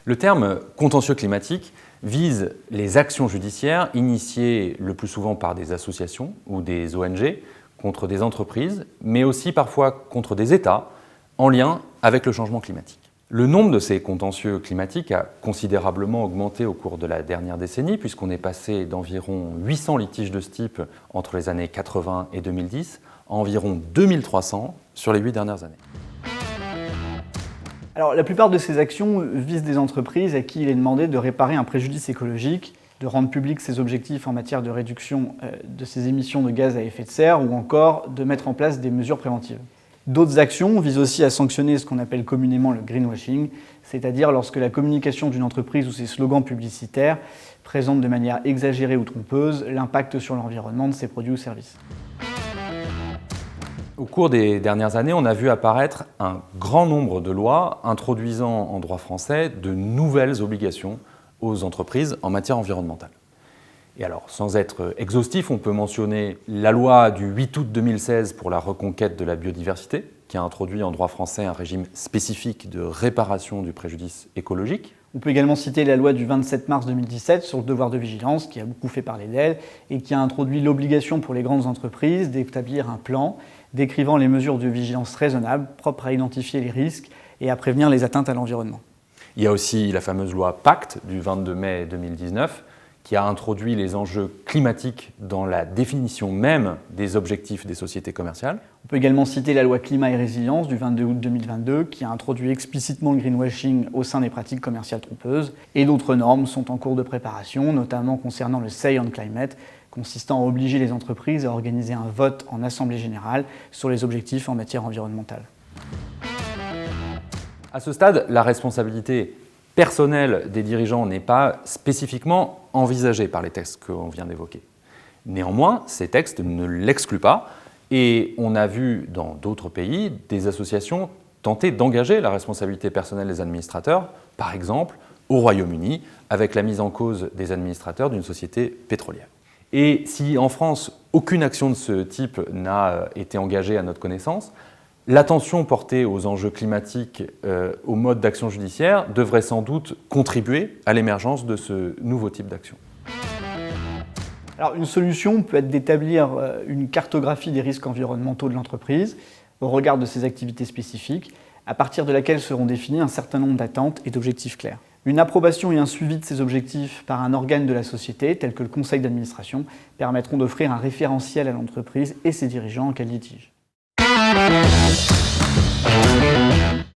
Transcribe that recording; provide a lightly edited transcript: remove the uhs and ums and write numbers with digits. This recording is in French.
Le terme contentieux climatique vise les actions judiciaires initiées le plus souvent par des associations ou des ONG contre des entreprises, mais aussi parfois contre des États en lien avec le changement climatique. Le nombre de ces contentieux climatiques a considérablement augmenté au cours de la dernière décennie, puisqu'on est passé d'environ 800 litiges de ce type entre les années 80 et 2010 à environ 2300 sur les 8 dernières années. Alors, la plupart de ces actions visent des entreprises à qui il est demandé de réparer un préjudice écologique, de rendre publics ses objectifs en matière de réduction de ses émissions de gaz à effet de serre ou encore de mettre en place des mesures préventives. D'autres actions visent aussi à sanctionner ce qu'on appelle communément le greenwashing, c'est-à-dire lorsque la communication d'une entreprise ou ses slogans publicitaires présente de manière exagérée ou trompeuse l'impact sur l'environnement de ses produits ou services. Au cours des dernières années, on a vu apparaître un grand nombre de lois introduisant en droit français de nouvelles obligations aux entreprises en matière environnementale. Et alors, sans être exhaustif, on peut mentionner la loi du 8 août 2016 pour la reconquête de la biodiversité, qui a introduit en droit français un régime spécifique de réparation du préjudice écologique. On peut également citer la loi du 27 mars 2017 sur le devoir de vigilance, qui a beaucoup fait parler d'elle, et qui a introduit l'obligation pour les grandes entreprises d'établir un plan décrivant les mesures de vigilance raisonnables, propres à identifier les risques et à prévenir les atteintes à l'environnement. Il y a aussi la fameuse loi Pacte du 22 mai 2019, qui a introduit les enjeux climatiques dans la définition même des objectifs des sociétés commerciales. On peut également citer la loi Climat et Résilience du 22 août 2022, qui a introduit explicitement le greenwashing au sein des pratiques commerciales trompeuses. Et d'autres normes sont en cours de préparation, notamment concernant le Say on Climate, consistant à obliger les entreprises à organiser un vote en assemblée générale sur les objectifs en matière environnementale. À ce stade, la responsabilité personnelle des dirigeants n'est pas spécifiquement envisagée par les textes qu'on vient d'évoquer. Néanmoins, ces textes ne l'excluent pas et on a vu dans d'autres pays des associations tenter d'engager la responsabilité personnelle des administrateurs, par exemple au Royaume-Uni, avec la mise en cause des administrateurs d'une société pétrolière. Et si en France, aucune action de ce type n'a été engagée à notre connaissance, l'attention portée aux enjeux climatiques, aux modes d'action judiciaire, devrait sans doute contribuer à l'émergence de ce nouveau type d'action. Alors, une solution peut être d'établir une cartographie des risques environnementaux de l'entreprise au regard de ses activités spécifiques, à partir de laquelle seront définis un certain nombre d'attentes et d'objectifs clairs. Une approbation et un suivi de ces objectifs par un organe de la société, tel que le conseil d'administration, permettront d'offrir un référentiel à l'entreprise et ses dirigeants en cas de litige.